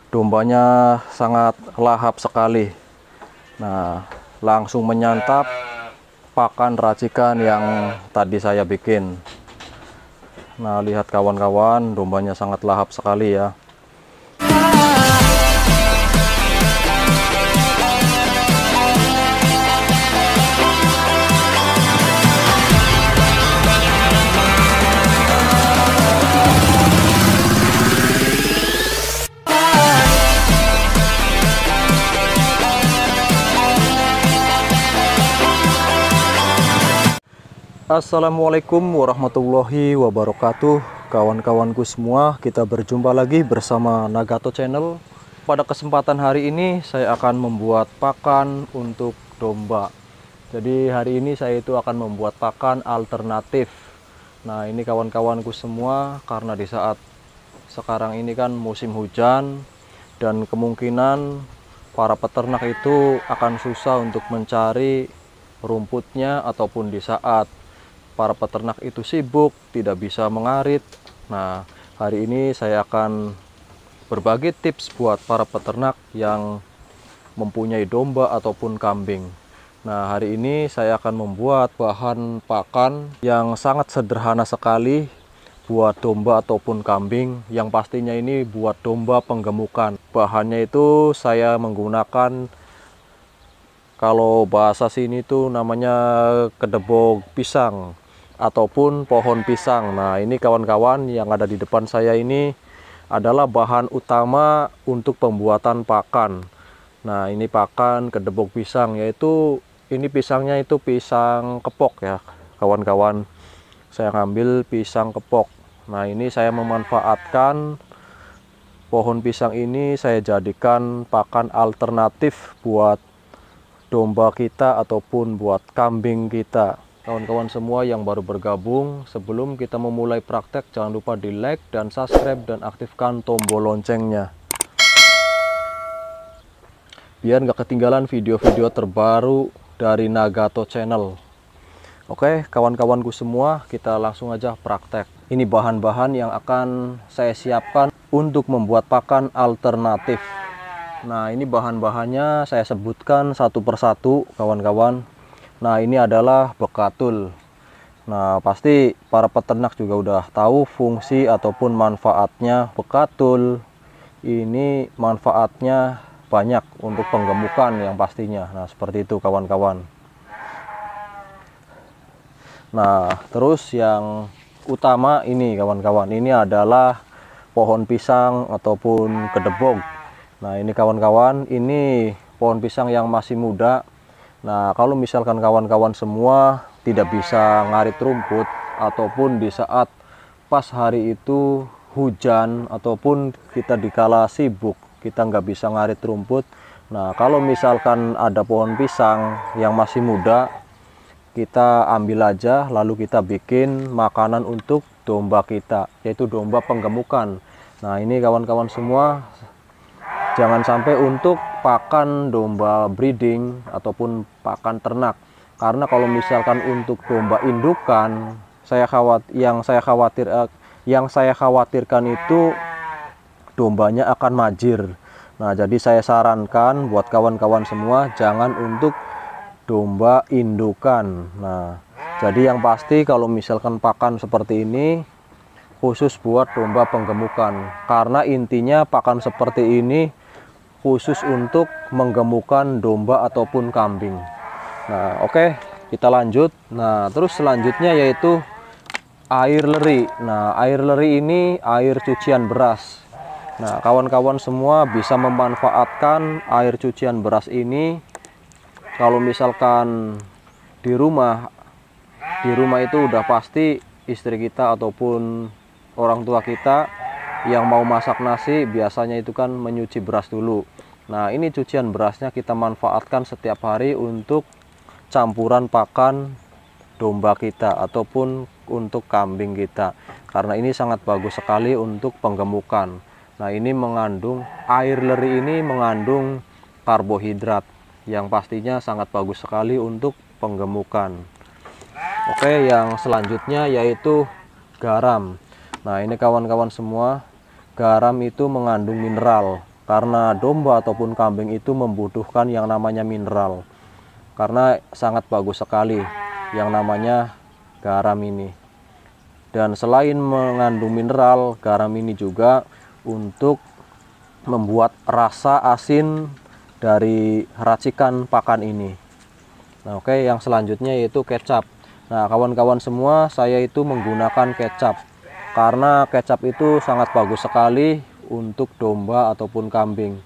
Dombanya sangat lahap sekali. Nah, langsung menyantap pakan racikan yang tadi saya bikin. Nah, lihat kawan-kawan, dombanya sangat lahap sekali ya. Assalamualaikum warahmatullahi wabarakatuh. Kawan-kawanku semua, kita berjumpa lagi bersama Nagato Channel. Pada kesempatan hari ini saya akan membuat pakan untuk domba. Jadi hari ini saya itu akan membuat pakan alternatif. Nah, ini kawan-kawanku semua, karena di saat sekarang ini kan musim hujan dan kemungkinan para peternak itu akan susah untuk mencari rumputnya, ataupun di saat para peternak itu sibuk, tidak bisa mengarit. Nah, hari ini saya akan berbagi tips buat para peternak yang mempunyai domba ataupun kambing. Nah, hari ini saya akan membuat bahan pakan yang sangat sederhana sekali buat domba ataupun kambing, yang pastinya ini buat domba penggemukan. Bahannya itu saya menggunakan, kalau bahasa sini tuh namanya kedebok pisang ataupun pohon pisang. Nah, ini kawan-kawan yang ada di depan saya ini adalah bahan utama untuk pembuatan pakan. Nah, ini pakan kedebok pisang, yaitu ini pisangnya itu pisang kepok ya kawan-kawan. Saya ngambil pisang kepok. Nah, ini saya memanfaatkan pohon pisang ini, saya jadikan pakan alternatif buat domba kita ataupun buat kambing kita. Kawan-kawan semua yang baru bergabung, sebelum kita memulai praktek, jangan lupa di like dan subscribe dan aktifkan tombol loncengnya, biar nggak ketinggalan video-video terbaru dari Nagato Channel. Oke kawan-kawanku semua, kita langsung aja praktek. Ini bahan-bahan yang akan saya siapkan untuk membuat pakan alternatif. Nah, ini bahan-bahannya saya sebutkan satu persatu kawan-kawan. Nah, ini adalah bekatul. Nah, pasti para peternak juga udah tahu fungsi ataupun manfaatnya bekatul. Ini manfaatnya banyak untuk penggemukan yang pastinya. Nah, seperti itu kawan-kawan. Nah, terus yang utama ini kawan-kawan, ini adalah pohon pisang ataupun kedebok. Nah, ini kawan-kawan, ini pohon pisang yang masih muda. Nah, kalau misalkan kawan-kawan semua tidak bisa ngarit rumput, ataupun di saat pas hari itu hujan, ataupun kita dikala sibuk kita nggak bisa ngarit rumput. Nah, kalau misalkan ada pohon pisang yang masih muda, kita ambil aja, lalu kita bikin makanan untuk domba kita, yaitu domba penggemukan. Nah, ini kawan-kawan semua, jangan sampai untuk pakan domba breeding ataupun pakan ternak. Karena kalau misalkan untuk domba indukan, yang saya khawatirkan itu dombanya akan majir. Nah, jadi saya sarankan buat kawan-kawan semua, jangan untuk domba indukan. Nah, jadi yang pasti kalau misalkan pakan seperti ini khusus buat domba penggemukan. Karena intinya pakan seperti ini khusus untuk menggemukan domba ataupun kambing. Nah, oke, kita lanjut. Nah, terus selanjutnya yaitu air leri. Nah, air leri ini air cucian beras. Nah, kawan-kawan semua bisa memanfaatkan air cucian beras ini. Kalau misalkan di rumah itu udah pasti istri kita ataupun orang tua kita yang mau masak nasi, biasanya itu kan menyuci beras dulu. Nah, ini cucian berasnya kita manfaatkan setiap hari untuk campuran pakan domba kita ataupun untuk kambing kita, karena ini sangat bagus sekali untuk penggemukan. Nah, ini mengandung, air leri ini mengandung karbohidrat yang pastinya sangat bagus sekali untuk penggemukan. Oke, yang selanjutnya yaitu garam. Nah, ini kawan-kawan semua, garam itu mengandung mineral. karena domba ataupun kambing itu membutuhkan yang namanya mineral, karena sangat bagus sekali yang namanya garam ini. Dan selain mengandung mineral, garam ini juga untuk membuat rasa asin dari racikan pakan ini. Nah, oke, yang selanjutnya yaitu kecap. Nah, kawan-kawan semua, saya itu menggunakan kecap karena kecap itu sangat bagus sekali untuk domba ataupun kambing.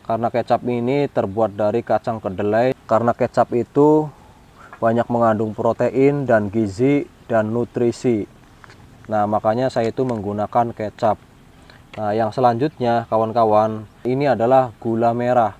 Karena kecap ini terbuat dari kacang kedelai, karena kecap itu banyak mengandung protein dan gizi dan nutrisi. Nah, makanya saya itu menggunakan kecap. Nah, yang selanjutnya kawan-kawan, ini adalah gula merah.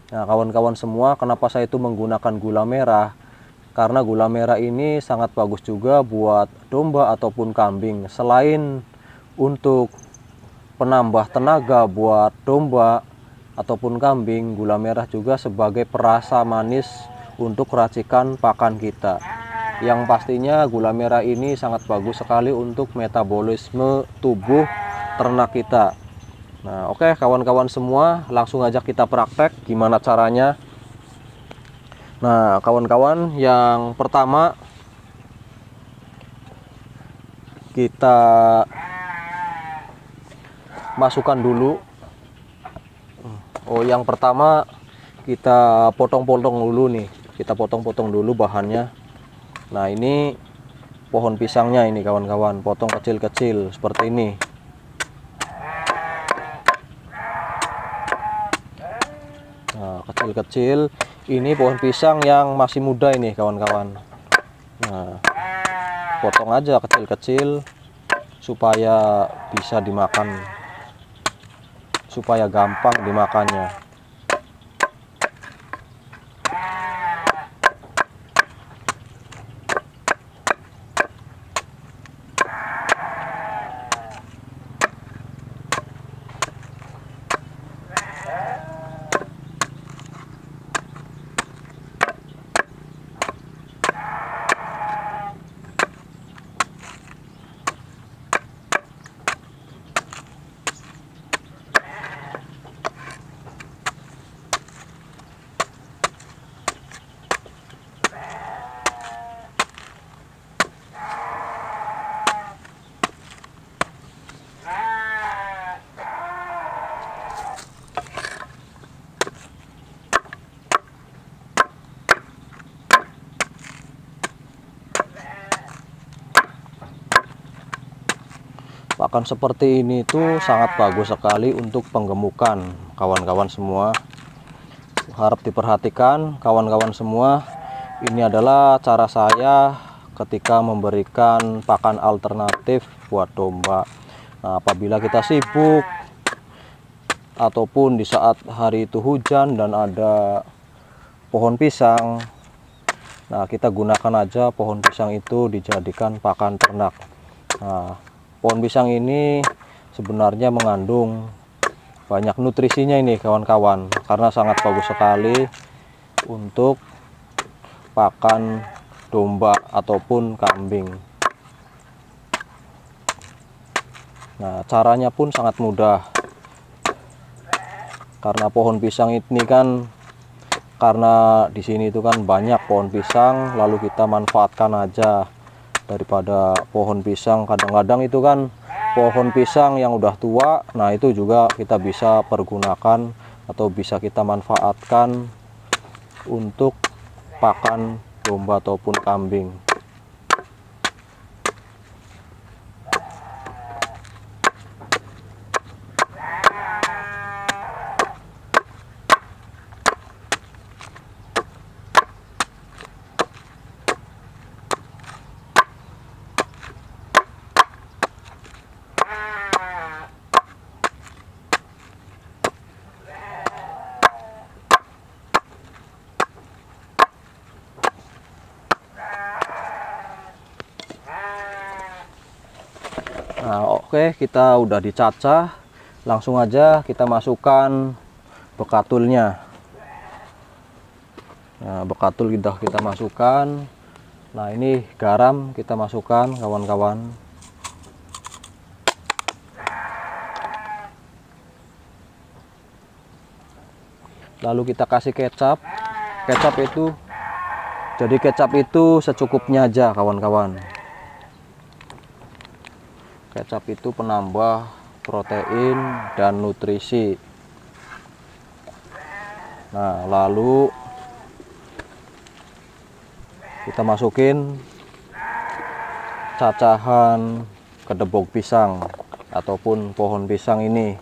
Nah, kawan-kawan semua, kenapa saya itu menggunakan gula merah? Karena gula merah ini sangat bagus juga buat domba ataupun kambing. Selain untuk penambah tenaga buat domba ataupun kambing, gula merah juga sebagai perasa manis untuk racikan pakan kita. Yang pastinya gula merah ini sangat bagus sekali untuk metabolisme tubuh ternak kita. Nah, oke kawan-kawan semua, langsung aja kita praktek gimana caranya. Nah, kawan-kawan, yang pertama kita masukkan dulu. Yang pertama kita potong-potong dulu nih. Kita potong-potong dulu bahannya. Nah, ini pohon pisangnya ini kawan-kawan, potong kecil-kecil seperti ini. Nah, kecil-kecil. Ini pohon pisang yang masih muda ini kawan-kawan. Nah, potong aja kecil-kecil supaya bisa dimakan, supaya gampang dimakannya. Pakan seperti ini tuh sangat bagus sekali untuk penggemukan kawan-kawan semua. Harap diperhatikan kawan-kawan semua. Ini adalah cara saya ketika memberikan pakan alternatif buat domba. Nah, apabila kita sibuk ataupun di saat hari itu hujan dan ada pohon pisang, nah kita gunakan aja pohon pisang itu dijadikan pakan ternak. Nah, pohon pisang ini sebenarnya mengandung banyak nutrisinya ini kawan-kawan, karena sangat bagus sekali untuk pakan domba ataupun kambing. Nah, caranya pun sangat mudah. Karena pohon pisang ini kan, karena di sini itu kan banyak pohon pisang, lalu kita manfaatkan aja. Daripada pohon pisang, kadang-kadang itu kan pohon pisang yang udah tua, nah itu juga kita bisa pergunakan atau bisa kita manfaatkan untuk pakan domba ataupun kambing. Nah, oke, kita udah dicacah, langsung aja kita masukkan bekatulnya. Nah, bekatul udah kita masukkan. Nah, ini garam kita masukkan kawan-kawan. lalu kita kasih kecap. Kecap itu secukupnya aja kawan-kawan. Kecap itu penambah protein dan nutrisi. Nah, lalu kita masukin cacahan kedebok pisang ataupun pohon pisang ini,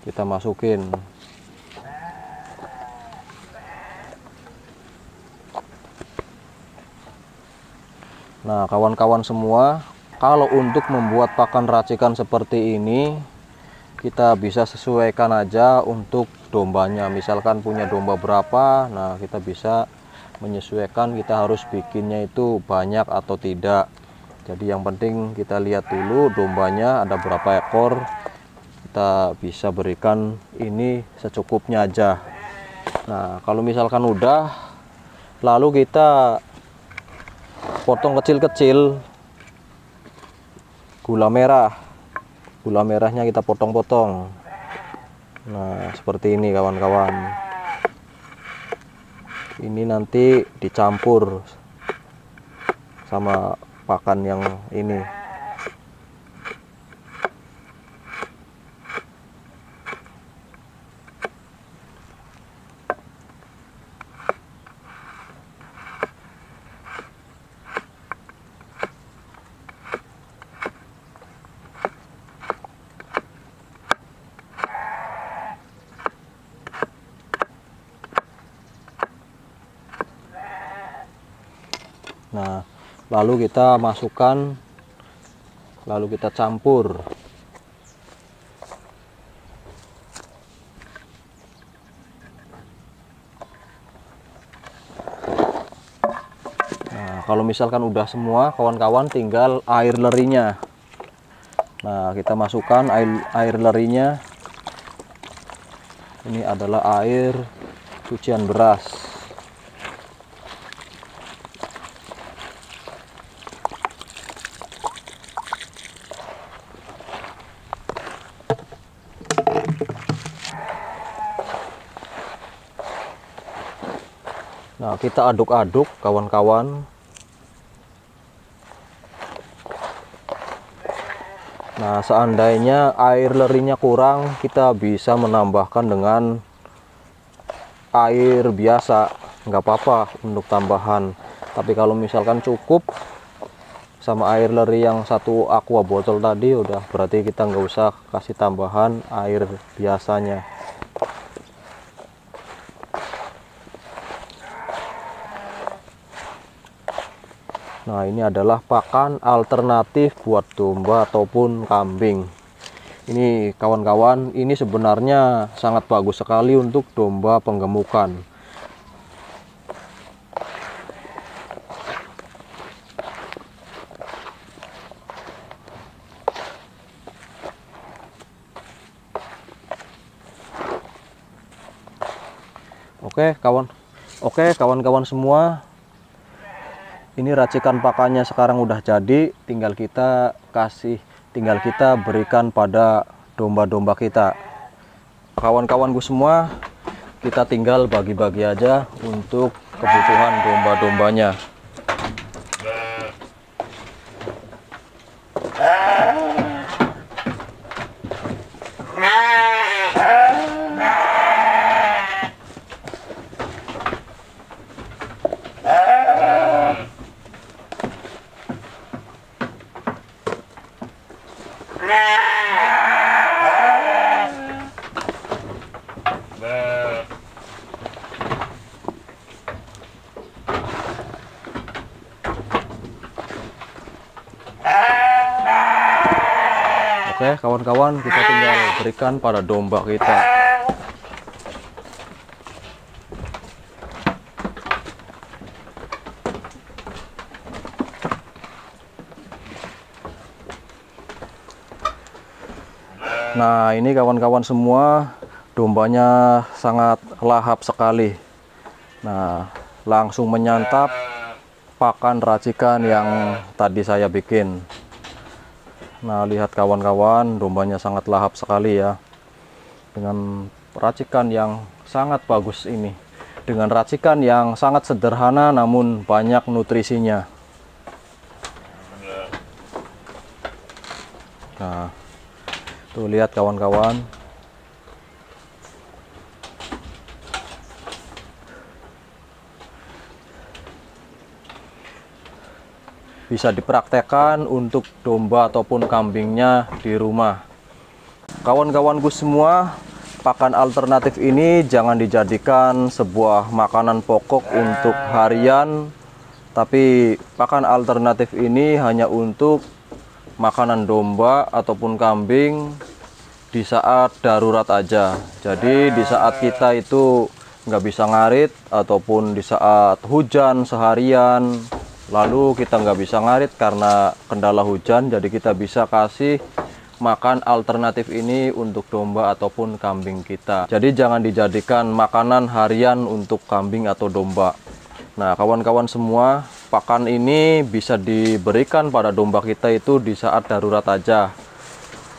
kita masukin. Nah, kawan-kawan semua, kalau untuk membuat pakan racikan seperti ini, kita bisa sesuaikan aja untuk dombanya. Misalkan punya domba berapa, nah kita bisa menyesuaikan, kita harus bikinnya itu banyak atau tidak. Jadi yang penting kita lihat dulu dombanya ada berapa ekor, kita bisa berikan ini secukupnya aja. Nah, kalau misalkan udah, lalu kita potong kecil-kecil gula merahnya kita potong-potong. Nah, seperti ini kawan-kawan. Ini nanti dicampur sama pakan yang ini. Nah, lalu kita masukkan, lalu kita campur. Nah, kalau misalkan udah semua kawan-kawan, tinggal air lerinya. Nah, kita masukkan air lerinya. Ini adalah air cucian beras. Nah, kita aduk-aduk kawan-kawan. Nah, seandainya air lerinya kurang, kita bisa menambahkan dengan air biasa, nggak apa-apa untuk tambahan. Tapi kalau misalkan cukup sama air leri yang satu aqua botol tadi, udah berarti kita nggak usah kasih tambahan air biasanya. Nah, ini adalah pakan alternatif buat domba ataupun kambing. Ini kawan-kawan, ini sebenarnya sangat bagus sekali untuk domba penggemukan. Oke kawan-kawan semua, ini racikan pakannya sekarang udah jadi, tinggal kita berikan pada domba-domba kita. Kawan-kawanku semua, kita tinggal bagi-bagi aja untuk kebutuhan domba-dombanya. Oke kawan-kawan, kita tinggal berikan pada domba kita. Nah, ini kawan-kawan semua, dombanya sangat lahap sekali. Nah, langsung menyantap pakan racikan yang tadi saya bikin. Nah, lihat kawan-kawan, dombanya sangat lahap sekali ya, dengan racikan yang sangat bagus ini. Dengan racikan yang sangat sederhana namun banyak nutrisinya. Nah, tuh lihat kawan-kawan. Bisa dipraktekkan untuk domba ataupun kambingnya di rumah. Kawan-kawanku semua, pakan alternatif ini jangan dijadikan sebuah makanan pokok untuk harian, tapi pakan alternatif ini hanya untuk makanan domba ataupun kambing di saat darurat aja. Jadi di saat kita itu nggak bisa ngarit ataupun di saat hujan seharian, lalu kita nggak bisa ngarit karena kendala hujan, jadi kita bisa kasih makan alternatif ini untuk domba ataupun kambing kita. Jadi jangan dijadikan makanan harian untuk kambing atau domba. Nah, kawan-kawan semua, pakan ini bisa diberikan pada domba kita itu di saat darurat aja.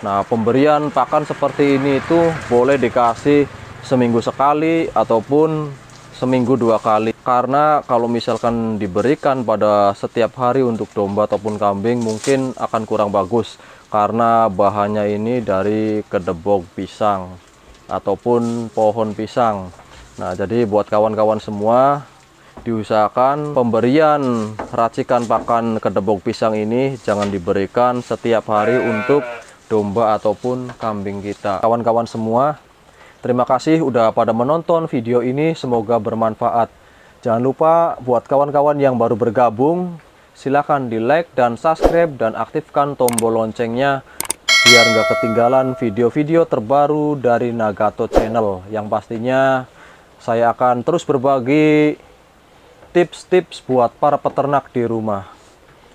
Nah, pemberian pakan seperti ini itu boleh dikasih seminggu sekali ataupun seminggu 2 kali. Karena kalau misalkan diberikan pada setiap hari untuk domba ataupun kambing mungkin akan kurang bagus, karena bahannya ini dari kedebok pisang ataupun pohon pisang. Nah, jadi buat kawan-kawan semua, diusahakan pemberian racikan pakan kedebok pisang ini jangan diberikan setiap hari untuk domba ataupun kambing kita. Kawan-kawan semua, terima kasih udah pada menonton video ini, semoga bermanfaat. Jangan lupa buat kawan-kawan yang baru bergabung, silahkan di like dan subscribe dan aktifkan tombol loncengnya biar nggak ketinggalan video-video terbaru dari Nagato Channel. Yang pastinya saya akan terus berbagi tips-tips buat para peternak di rumah.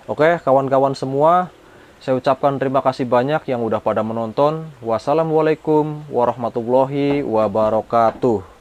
Oke kawan-kawan semua, saya ucapkan terima kasih banyak yang udah pada menonton. Wassalamualaikum warahmatullahi wabarakatuh.